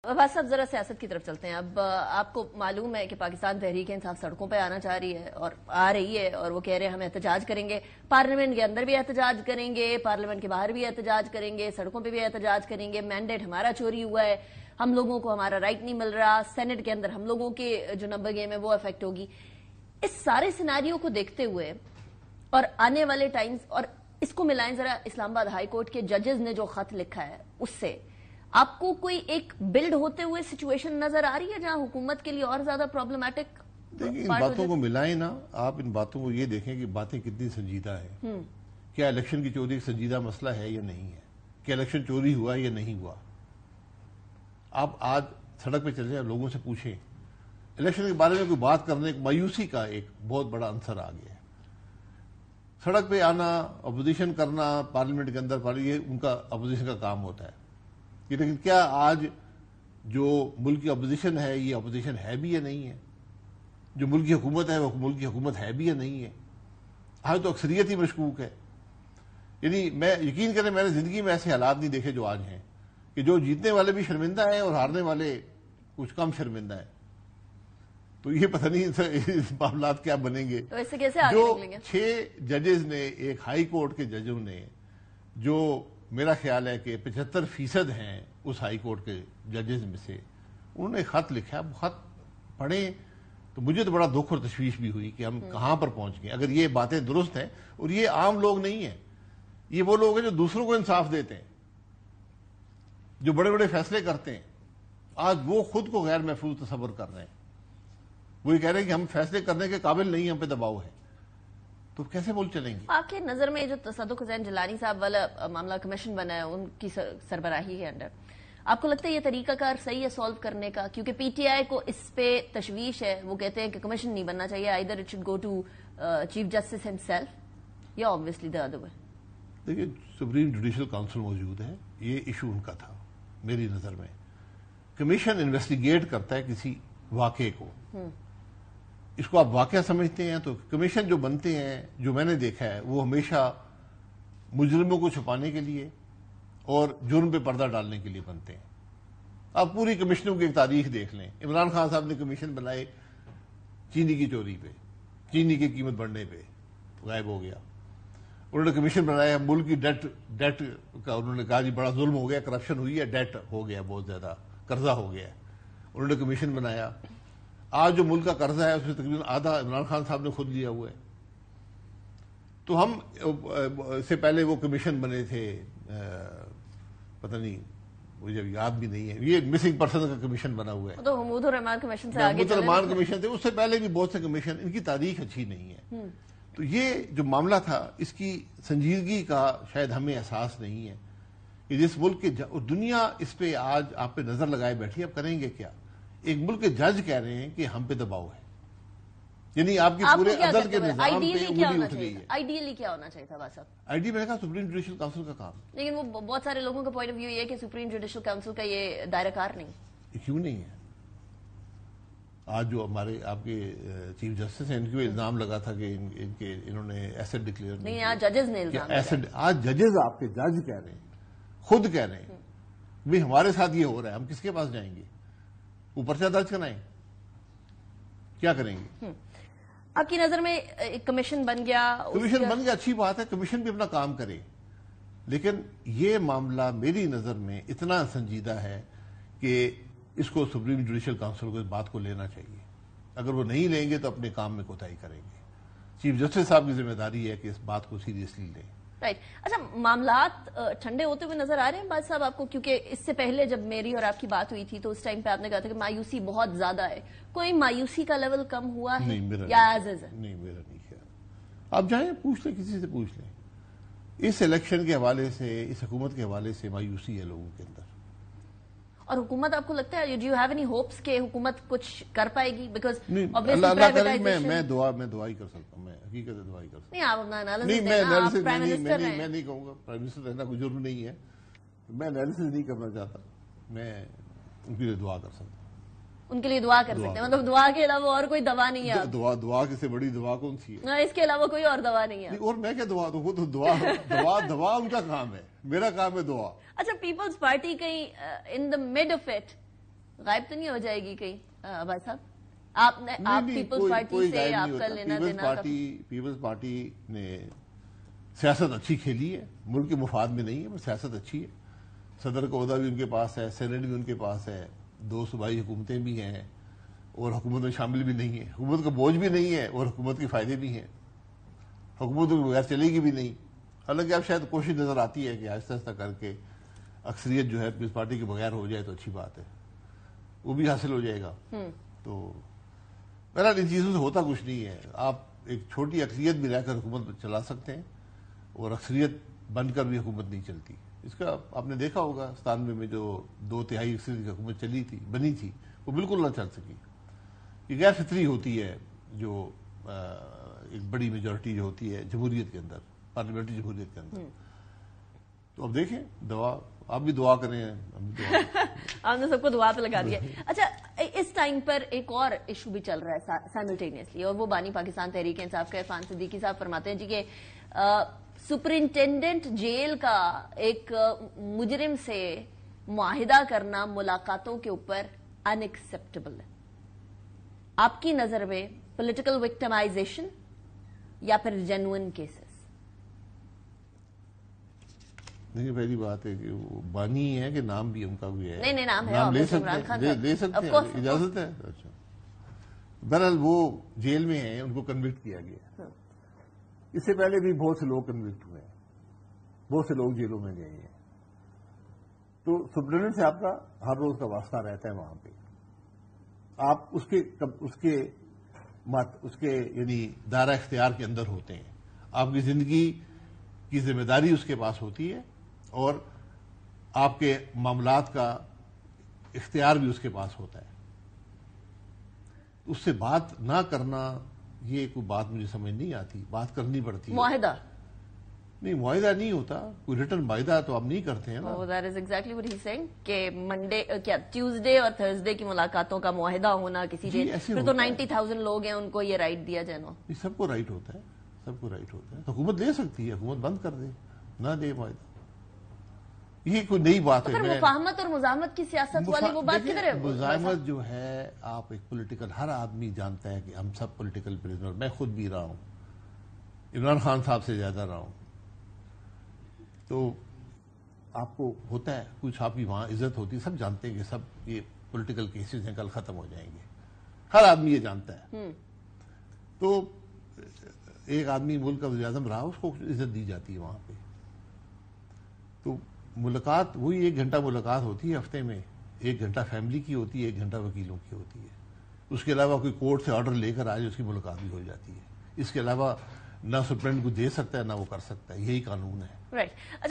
अब्बास साहब जरा सियासत की तरफ चलते हैं। अब आपको मालूम है कि पाकिस्तान तहरीक इंसाफ सड़कों पर आना चाह रही है और आ रही है, और वो कह रहे हैं हम एहतजाज करेंगे, पार्लियामेंट के अंदर भी एहतजाज करेंगे, पार्लियामेंट के बाहर भी एहतजाज करेंगे, सड़कों पर भी एहतजाज करेंगे। मैंडेट हमारा चोरी हुआ है, हम लोगों को हमारा राइट नहीं मिल रहा, सेनेट के अंदर हम लोगों के जो नंबर गेम है वो अफेक्ट होगी। इस सारे सिनारियो को देखते हुए और आने वाले टाइम्स, और इसको मिलाएं जरा इस्लामाबाद हाई कोर्ट के जजेस ने जो खत लिखा है उससे, आपको कोई एक बिल्ड होते हुए सिचुएशन नजर आ रही है जहां हुकूमत के लिए और ज्यादा प्रॉब्लमैटिक? देखिए, इन बातों को मिलाएं ना, आप इन बातों को ये देखें कि बातें कितनी संजीदा है। क्या इलेक्शन की चोरी एक संजीदा मसला है या नहीं है? क्या इलेक्शन चोरी हुआ या नहीं हुआ? आप आज सड़क पे चले जाए, लोगों से पूछें, इलेक्शन के बारे में कोई बात करने मायूसी का एक बहुत बड़ा अंसर आ गया है। सड़क पे आना, अपोजिशन करना, पार्लियामेंट के अंदर ये उनका अपोजिशन का काम होता है। लेकिन क्या आज जो मुल्क की अपोजिशन है, ये अपोजिशन है भी या नहीं है? जो मुल्क की हुकूमत है वो मुल्क की हुकूमत है भी या नहीं है? आज तो अक्सरियत ही मशकूक है। यानी मैं यकीन करें, मैंने जिंदगी में ऐसे हालात नहीं देखे जो आज हैं, कि जो जीतने वाले भी शर्मिंदा है और हारने वाले कुछ कम शर्मिंदा है। तो ये पता नहीं इस मामलात क्या बनेंगे। तो इससे कैसे आगे जो निकलेंगे? 6 जजेस ने, एक हाई कोर्ट के जजों ने, जो मेरा ख्याल है कि 75% हैं उस हाई कोर्ट के जजेस में से, उन्होंने खत लिखा। खत पढ़े तो मुझे तो बड़ा दुख और तशवीश भी हुई कि हम कहां पर पहुंच गए। अगर ये बातें दुरुस्त हैं, और ये आम लोग नहीं हैं, ये वो लोग हैं जो दूसरों को इंसाफ देते हैं, जो बड़े बड़े फैसले करते हैं, आज वो खुद को गैर महफूज तस्वर कर रहे हैं। वो ये कह रहे हैं कि हम फैसले करने के काबिल नहीं, हम पे दबाव है। तो कैसे बोल चलेंगे? आपके नजर में जो तसद्दुक़ हुसैन जिलानी साहब वाला मामला कमीशन बना है, उनकी सरबराही के अंडर, आपको लगता है ये तरीकाकार सही है सॉल्व करने का? क्योंकि पीटीआई को इस पे तशवीश है, वो कहते हैं कि कमीशन नहीं बनना चाहिए, either it should go to chief justice himself या ऑब्वियसली द अदर वे। देखिए, सुप्रीम जुडिशल काउंसिल मौजूद है, ये इशू उनका था। मेरी नजर में कमीशन इन्वेस्टिगेट करता है किसी वाकये को, इसको आप वाकया समझते हैं, तो कमीशन जो बनते हैं, जो मैंने देखा है, वो हमेशा मुजरिमों को छुपाने के लिए और जुर्म पे पर्दा डालने के लिए बनते हैं। आप पूरी कमीशनों की एक तारीख देख लें। इमरान खान साहब ने कमीशन बनाए चीनी की चोरी पे, चीनी की कीमत बढ़ने पे, गायब हो गया। उन्होंने कमीशन बनाया मुल्क की डेट का, उन्होंने कहा जी बड़ा जुल्म हो गया, करप्शन हुई है, डेट हो गया, बहुत ज्यादा कर्जा हो गया, उन्होंने कमीशन बनाया। आज जो मुल्क का कर्जा है उसमें तकरीबन आधा इमरान खान साहब ने खुद लिया हुआ है। तो हम इससे पहले वो कमीशन बने थे, पता नहीं, मुझे याद भी नहीं है, ये मिसिंग पर्सन का कमीशन बना हुआ है, तो महमूदुर रहमान कमीशन से आगे रहमान कमीशन थे, उससे पहले भी बहुत से कमीशन, इनकी तारीख अच्छी नहीं है। तो ये जो मामला था, इसकी संजीदगी का शायद हमें एहसास नहीं है कि जिस मुल्क के दुनिया इस पे आज आप पे नजर लगाए बैठी, अब करेंगे क्या? एक मुल्क के जज कह रहे हैं कि हम पे दबाव है, यानी आपकी पूरे अदल के निजाम पे उंगली उठ गई है। आइडियली क्या होना चाहिए था साहब? आइडिया मैंने कहा सुप्रीम जुडिशल काउंसिल का काम, लेकिन वो बहुत सारे लोगों का पॉइंट ऑफ व्यू ये है कि सुप्रीम जुडिशल काउंसिल का ये दायराकार नहीं। क्यों नहीं है? आज जो हमारे आपके चीफ जस्टिस हैं, इनके इल्जाम लगा था कि इन्होंने एसेट डिक्लेयर नहीं, आज जजेस ने इल्जाम एसेट, आज जजेस आपके जज कह रहे हैं, खुद कह रहे हैं भाई हमारे साथ ये हो रहा है, हम किसके पास जाएंगे? ऊपर से दर्ज कराएं, क्या करेंगे? आपकी नजर में एक कमीशन बन गया, कमीशन बन गया, अच्छी बात है, कमीशन भी अपना काम करे, लेकिन ये मामला मेरी नजर में इतना संजीदा है कि इसको सुप्रीम जुडिशल काउंसिल को इस बात को लेना चाहिए। अगर वो नहीं लेंगे तो अपने काम में कोताही करेंगे। चीफ जस्टिस साहब की जिम्मेदारी है कि इस बात को सीरियसली लें। राइट। अच्छा, मामलात ठंडे होते हुए नजर आ रहे हैं बात साहब आपको? क्योंकि इससे पहले जब मेरी और आपकी बात हुई थी तो उस टाइम पे आपने कहा था कि मायूसी बहुत ज्यादा है। कोई मायूसी का लेवल कम हुआ है? नहीं, मेरा या नहीं, मेरा नहीं ख्याल। आप जाएं, पूछ लें, किसी से पूछ लें। इस इलेक्शन के हवाले से, इस हुकूमत के हवाले से मायूसी है लोगों के अंदर। और हुकूमत, आपको लगता है, do you have any hopes के हुकूमत कुछ कर पाएगी? बिकॉज अल्लाह करे, मैं दुआ ही कर सकता हूँ, मैं हकीकत से दुआ ही कर सकता हूँ। नहीं, आप अपना एनालिसिस नहीं, मैं मैं नहीं कहूँगा प्राइम मिनिस्टर रहना कोई जरूरी नहीं है, मैं एनालिसिस नहीं करना चाहता, मैं उनके लिए दुआ कर सकता हूँ। उनके लिए दुआ कर सकते हैं, मतलब दुआ के अलावा और कोई दवा नहीं है? दुआ से बड़ी दुआ कौन सी है? इसके अलावा कोई और दवा नहीं है? और मैं क्या दुआ दूं? वो तो दुआ उनका काम है, मेरा काम है दुआ। अच्छा, पीपल्स पार्टी कहीं in the mid of it غائب تو نہیں ہو جائے گی کہیں بھائی صاحب؟ آپ پیپلز پارٹی سے آپ کا لینا دینا؟ پیپلز پارٹی نے سیاست اچھی کھیلی ہے، ملک کے مفاد میں نہیں ہے، پر سیاست اچھی ہے. صدر کا عہدہ بھی ان کے پاس ہے، سینیٹ بھی ان کے پاس ہے، 2 صوبائی حکومتیں بھی ہیں اور حکومت میں شامل بھی نہیں ہے. حکومت کا بوجھ بھی نہیں ہے اور حکومت کے فائدے بھی ہیں. حکومت کے بغیر چلے گی بھی نہیں. حالانکہ اب شاید کوشش نظر آتی ہے کہ آہستہ آہستہ کر کے اکثریت جو ہے پیپلز پارٹی کے بغیر ہو جائے تو اچھی بات ہے، وہ بھی حاصل ہو جائے گا. تو بہرحال ان چیزوں سے ہوتا کچھ نہیں ہے. آپ ایک چھوٹی اقلیت بھی رہ کر حکومت چلا سکتے ہیں اور اکثریت بن کر بھی حکومت نہیں چلتی. اس کا آپ نے دیکھا ہوگا 97 میں جو 2/3 اکثریت کی حکومت چلی تھی، بنی تھی، وہ بالکل نہ چل سکی. یہ غیر فطری ہوتی ہے جو ایک بڑی میجورٹی جو ہوتی ہے جمہوریت کے اندر، پارلیمنٹری جمہوریت کے اندر. تو اب دیکھیں، دعا آپ بھی دعا کریں، ہم بھی دعا کریں. آپ نے سب کو دعا پہ لگا دیا. اچھا، اس ٹائم پر ایک اور ایشو بھی چل رہا ہے سائملٹینیسلی، اور وہ بانی پاکستان تحریک انصاف کا عرفان صدیقی صاحب فرماتے ہیں جی کہ سپرنٹینڈنٹ جیل کا ایک مجرم سے معاہدہ کرنا ملاقاتوں کے اوپر ان ایکسپٹیبل ہے. آپ کی نظر میں پولیٹیکل وکٹمائزیشن یا پھر جینوئن کیسز؟ دیکھیے، پہلی بات ہے کہ وہ بانی ہے کہ نام بھی ان کا بھی ہے. نہیں، نام ہے، نام لے عمران خان سکتے ہیں، لے سکتے ہیں، اجازت ہے. اچھا، بہرحال وہ جیل میں ہیں، ان کو کنوکٹ کیا گیا. اس سے پہلے بھی بہت سے لوگ کنوکٹ ہوئے ہیں، بہت سے لوگ جیلوں میں گئے ہیں. تو سپرنٹینڈنٹ سے آپ کا ہر روز کا واسطہ رہتا ہے وہاں پہ. آپ اس کے یعنی دائرہ اختیار کے اندر ہوتے ہیں. آپ کی زندگی کی ذمہ داری اس کے پاس ہوتی ہے اور آپ کے معاملات کا اختیار بھی اس کے پاس ہوتا ہے. اس سے بات نہ کرنا، یہ کوئی بات مجھے سمجھ نہیں آتی. بات کرنی پڑتی ہے. معاہدہ نہیں، معاہدہ نہیں ہوتا، کوئی ریٹن معاہدہ تو آپ نہیں کرتے ہیں نا. That is exactly what he is saying کہ ٹیوزڈے اور تھرسڈے کی ملاقاتوں کا معاہدہ ہونا کسی دن، پھر تو 90,000 لوگ ہیں، ان کو یہ رائٹ دیا جائے. نا، سب کو رائٹ ہوتا ہے، سب کو رائٹ ہوتا ہے. حکومت لے سکتی ہے، حکومت بند کر دے، نہ دے معاہدہ. یہ کوئی نئی بات ہے. پھر مفاہمت اور مزاحمت کی سیاست والی وہ بات کدھر ہے؟ مزاحمت جو ہے، آپ ایک پولیٹیکل، ہر آدمی جانتا ہے کہ ہم سب پولیٹیکل پریزنر، میں خود بھی رہا ہوں، عمران خان صاحب سے زیادہ رہا ہوں. تو آپ کو ہوتا ہے کچھ، آپ کی وہاں عزت ہوتی ہے، سب جانتے ہیں کہ سب یہ پولیٹیکل کیسز ہیں، کل ختم ہو جائیں گے. ہر آدمی یہ جانتا ہے. تو ایک آدمی ملک کا وزیر اعظم رہا، اس کو عزت دی جاتی ہے وہاں پہ. تو ملاقات وہی 1 گھنٹہ ملاقات ہوتی ہے ہفتے میں، 1 گھنٹہ فیملی کی ہوتی ہے، 1 گھنٹہ وکیلوں کی ہوتی ہے. اس کے علاوہ کوئی کورٹ سے آرڈر لے کر آج اس کی ملاقات بھی ہو جاتی ہے. اس کے علاوہ نہ سپرنٹینڈنٹ کو دے سکتا ہے، نہ وہ کر سکتا ہے. یہی قانون ہے. رائٹ.